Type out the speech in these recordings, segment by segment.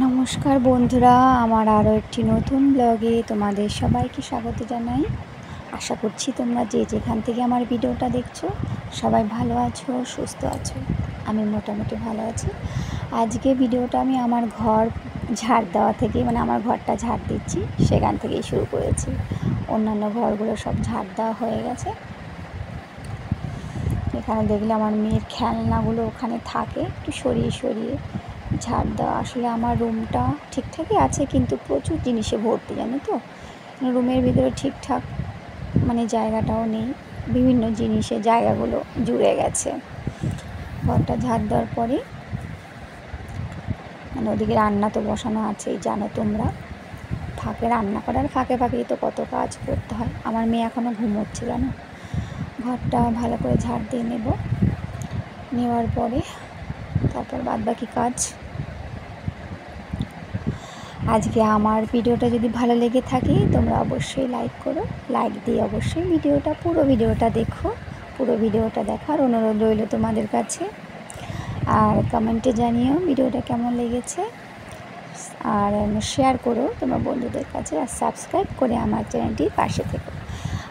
নমস্কার বন্ধুরা, আমার আরও একটি নতুন ব্লগে তোমাদের সবাইকে স্বাগত জানাই। আশা করছি তোমরা যে যেখান থেকে আমার ভিডিওটা দেখছো সবাই ভালো আছো, সুস্থ আছো। আমি মোটামুটি ভালো আছি। আজকে ভিডিওটা আমি আমার ঘর ঝাড় দেওয়া থেকে, আমার ঘরটা ঝাড় দিচ্ছি সেখান থেকেই শুরু করেছি। অন্যান্য ঘরগুলো সব ঝাড় দেওয়া হয়ে গেছে। এখানে দেখলে আমার মেয়ের খেলনাগুলো ওখানে থাকে, একটু সরিয়ে সরিয়ে ঝাড় দেওয়া। আসলে আমার রুমটা ঠিকঠাকই আছে, কিন্তু প্রচুর জিনিসে ভর্তি, জানো তো। রুমের ভিতরে ঠিকঠাক জায়গাটাও নেই, বিভিন্ন জিনিসে জায়গাগুলো জুড়ে গেছে। ঘরটা ঝাড় দেওয়ার পরে ওদিকে রান্না তো বসানো আছেই, জানো তোমরা। রান্না করার ফাঁকে ফাঁকেই তো কত কাজ করতে হয়। আমার মেয়ে এখনও ঘুমোচ্ছে, জানো। ঘরটা ভালো করে ঝাড় দিয়ে নেওয়ার পরে তারপর বাদবাকি কাজ। আজকে আমার ভিডিওটা যদি ভালো লেগে থাকে তোমরা অবশ্যই লাইক করো, লাইক দিয়ে অবশ্যই পুরো ভিডিওটা দেখো। পুরো ভিডিওটা দেখার অনুরোধ রইল তোমাদের কাছে। আর কমেন্টে জানিও ভিডিওটা কেমন লেগেছে, আর শেয়ার করো তোমার বন্ধুদের কাছে, আর সাবস্ক্রাইব করে আমার চ্যানেলটির পাশে থেকো।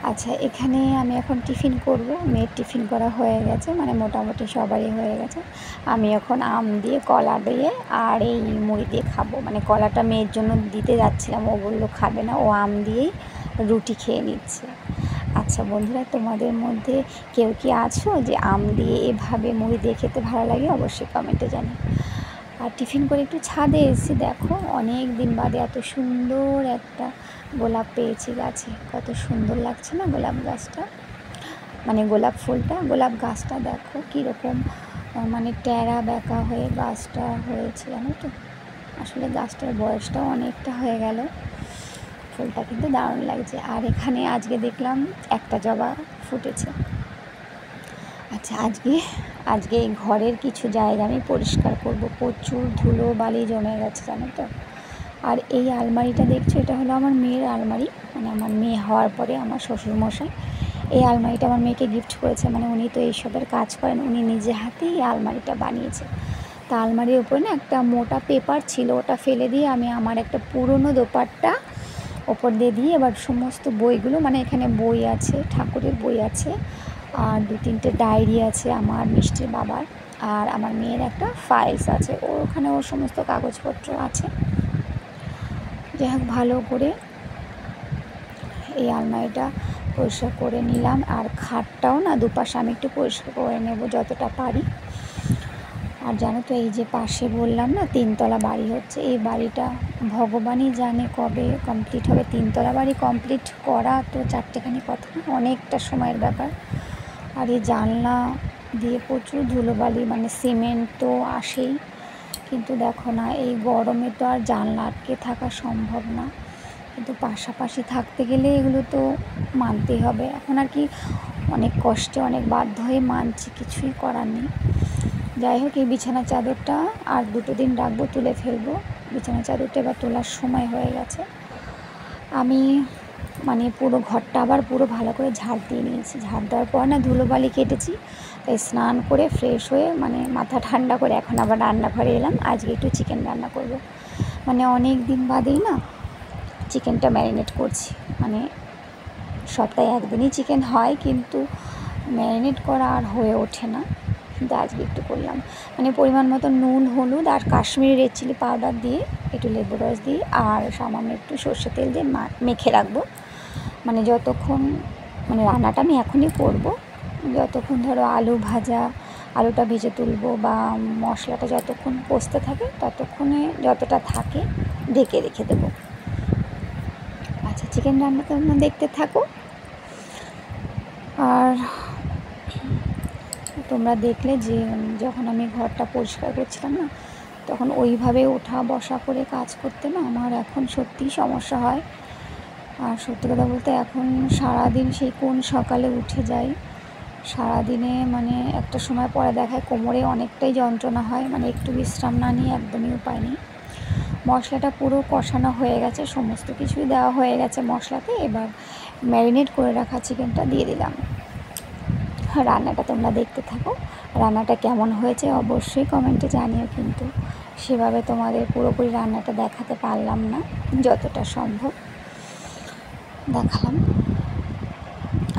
আচ্ছা, এখানে আমি এখন টিফিন করব। মেয়ের টিফিন করা হয়ে গেছে, মোটামুটি সবারই হয়ে গেছে। আমি এখন আম দিয়ে, কলা দিয়ে আর এই মুড়ি দিয়ে খাবো। কলাটা মেয়ের জন্য দিতে যাচ্ছিলাম, ও বললো খাবে না, ও আম দিয়েই রুটি খেয়ে নিচ্ছে। আচ্ছা বন্ধুরা, তোমাদের মধ্যে কেউ কি আছো যে আম দিয়ে এভাবে মুড়ি দিয়ে খেতে ভালো লাগে? অবশ্যই কমেন্টে জানি। আর টিফিন করে একটু ছাদে এসেছি, দেখো অনেক দিন বাদে এত সুন্দর একটা গোলাপ পেয়েছি গাছে। কত সুন্দর লাগছে না গোলাপ গাছটা, গোলাপ ফুলটা। গোলাপ গাছটা দেখো কীরকম ট্যাড়া ব্যাকা হয়ে গাছটা হয়েছে, জানো তো। আসলে গাছটার বয়সটাও অনেকটা হয়ে গেল। ফুলটা কিন্তু দারুণ লাগছে। আর এখানে আজকে দেখলাম একটা জবা ফুটেছে। আচ্ছা, আজকে এই ঘরের কিছু জায়গা আমি পরিষ্কার করব। প্রচুর ধুলো বালি জমে গেছে, জানো তো। আর এই আলমারিটা দেখছো, এটা হলো আমার মেয়ের আলমারি। আমার মেয়ে হওয়ার পরে আমার শ্বশুরমশাই এই আলমারিটা আমার মেয়েকে গিফট করেছে। উনি তো এইসবের কাজ করেন, উনি নিজে হাতেই এই আলমারিটা বানিয়েছে। তা আলমারির উপরে না একটা মোটা পেপার ছিল, ওটা ফেলে দিয়ে আমি আমার একটা পুরনো দোপাট্টা ওপর দিয়ে এবার সমস্ত বইগুলো, এখানে বই আছে, ঠাকুরের বই আছে, আর 2-3টে ডায়েরি আছে আমার মিষ্টির বাবার, আর আমার মেয়ের একটা ফাইলস আছে, ওখানে ওর সমস্ত কাগজপত্র আছে। যাই হোক, ভালো করে এই আলমারিটা পরিষ্কার করে নিলাম। আর খাটটাও না দুপাশে আমি একটু পরিষ্কার করে নেব যতটা পারি। আর জানো তো, এই যে পাশে বললাম না 3তলা বাড়ি হচ্ছে, এই বাড়িটা ভগবানই জানে কবে কমপ্লিট হবে। 3তলা বাড়ি কমপ্লিট করা তো চারটেখানি কথা না, অনেকটা সময়ের ব্যাপার। আর এই জানলা দিয়ে প্রচুর ধুলোবালি, সিমেন্ট তো আসেই, কিন্তু দেখো না, এই গরমে তো আর জানলা আটকে থাকা সম্ভব না। কিন্তু পাশাপাশি থাকতে গেলে এগুলো তো মানতেই হবে। এখন আর কি, অনেক কষ্টে অনেক বাধ্য হয়ে মানছি, কিছুই করার নেই। যাই হোক, এই বিছানা চাদরটা আর 2 দিন রাখবো, তুলে ফেলবো। বিছানা চাদরটা এবার তোলার সময় হয়ে গেছে। আমি পুরো ঘরটা আবার পুরো ভালো করে ঝাড় দিয়ে নিয়েছি। ঝাড় দেওয়ার পর না ধুলোবালি কেটেছি, তাই স্নান করে ফ্রেশ হয়ে মাথা ঠান্ডা করে এখন আবার রান্নাঘরে এলাম। আজকে একটু চিকেন রান্না করব। অনেক দিন বাদেই না চিকেনটা ম্যারিনেট করছি। সপ্তাহে একদিনই চিকেন হয়, কিন্তু ম্যারিনেট করা আর হয়ে ওঠে না। কিন্তু আজকে একটু করলাম। পরিমাণ মতো নুন, হলুদ আর কাশ্মীরি রেড চিলি পাউডার দিয়ে, একটু লেবু রস দিয়ে আর সামান্য একটু সর্ষে তেল দিয়ে মেখে রাখবো। যতক্ষণ রান্নাটা আমি এখনই করব, যতক্ষণ ধরো আলুটা ভেজে তুলবো বা মশলাটা যতক্ষণ কষতে থাকে ততক্ষণে যতটা থাকে ঢেকে রেখে দেবো। আচ্ছা, চিকেন রান্নাটা তোমরা দেখতে থাকো। আর তোমরা দেখলে যে যখন আমি ঘরটা পরিষ্কার করছিলাম না, তখন ওইভাবে ওঠা বসা করে কাজ করতে না আমার এখন সত্যিই সমস্যা হয়। আর সত্যি কথা বলতে এখন সারাদিন সেই কোন সকালে উঠে যাই, সারাদিনে একটা সময় পরে দেখায় কোমরে অনেকটাই যন্ত্রণা হয়। একটু বিশ্রাম না নিয়ে একদমই উপায় নেই। মশলাটা পুরো কষানো হয়ে গেছে, সমস্ত কিছুই দেওয়া হয়ে গেছে মশলাতে। এবার ম্যারিনেট করে রাখা চিকেনটা দিয়ে দিলাম। রান্নাটা তোমরা দেখতে থাকো। রান্নাটা কেমন হয়েছে অবশ্যই কমেন্টে জানিও, কিন্তু সেভাবে তোমাদের পুরোপুরি রান্নাটা দেখাতে পারলাম না, যতটা সম্ভব দেখালাম।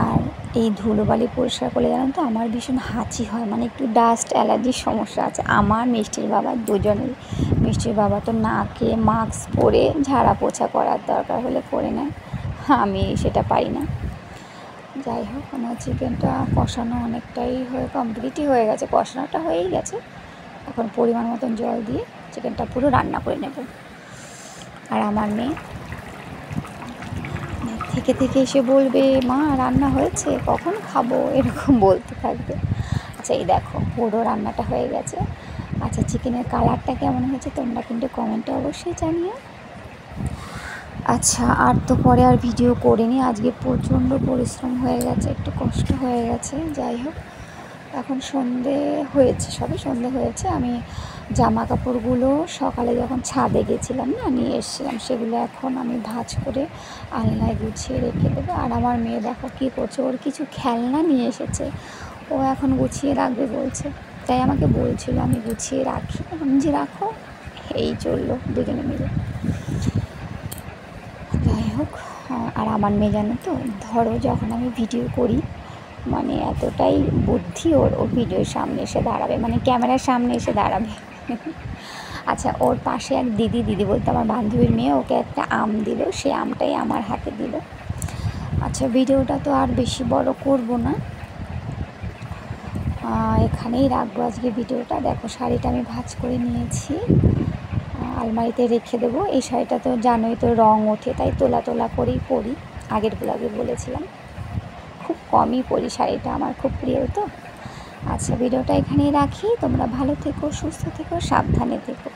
আর এই ধুলোবালি পরিষ্কার করলে জানো তো আমার ভীষণ হাঁচি হয়, মানে একটু ডাস্ট অ্যালার্জির সমস্যা আছে আমার, মিষ্টির বাবার দুজনেরই। মিষ্টির বাবা তো নাকে মাস্ক পরে ঝাড়া পোছা করার দরকার হলে করে নেয়, আমি সেটা পারি না। যাই হোক, আমার চিকেনটা কষানো অনেকটাই কমপ্লিটই হয়ে গেছে, কষানোটা হয়েই গেছে। এখন পরিমাণ মতন জল দিয়ে চিকেনটা পুরো রান্না করে নেব। আর আমার মেয়ে থেকে থেকে এসে বলবে, মা রান্না হয়েছে, কখন খাবো, এরকম বলতে থাকবে। আচ্ছা এই দেখো পুরো রান্নাটা হয়ে গেছে। আচ্ছা চিকেনের কালারটা কেমন হয়েছে তোমরা কিন্তু কমেন্টে অবশ্যই জানিও। আচ্ছা আর তো পরে আর ভিডিও করিনি, আজকে প্রচণ্ড পরিশ্রম হয়ে গেছে, একটু কষ্ট হয়ে গেছে। যাই হোক, এখন সন্ধে হয়েছে, সবে সন্ধে হয়েছে। আমি জামা কাপড়গুলো সকালে যখন ছাদে গেছিলাম না, নিয়ে এসেছিলাম, সেগুলো এখন আমি ভাঁজ করে আলনায় গুছিয়ে রেখে দেবো। আর আমার মেয়ে দেখো কী করছে, ওর কিছু খেলনা নিয়ে এসেছে, ও এখন গুছিয়ে রাখবে বলছে, তাই আমাকে বলছিল আমি গুছিয়ে রাখি, আমি যে রাখো, এই চললো দুজনে মিলে। যাই হোক, আর আমার মেয়ে জানো তো, ধরো যখন আমি ভিডিও করি, মানে এতটাই বুদ্ধি ওর, ও ভিডিওর সামনে এসে দাঁড়াবে, মানে ক্যামেরার সামনে এসে দাঁড়াবে। আচ্ছা ওর পাশে এক দিদি বলতে আমার বান্ধবীর মেয়ে, ওকে একটা আম দিল, সে আমটাই আমার হাতে দিল। আচ্ছা ভিডিওটা তো আর বেশি বড় করব না, এখানেই রাখবো আজকে ভিডিওটা। দেখো শাড়িটা আমি ভাঁজ করে নিয়েছি, আলমারিতে রেখে দেবো। এই শাড়িটা তো জানোই তো রং ওঠে, তাই তোলা তোলা করেই পরি, আগের ব্লগে বলেছিলাম। খুব কমই পরি শাড়িটা, আমার খুব প্রিয় তো। আচ্ছা ভিডিওটা এখানেই রাখি, তোমরা ভালো থেকো, সুস্থ থেকো, সাবধানে থেকো।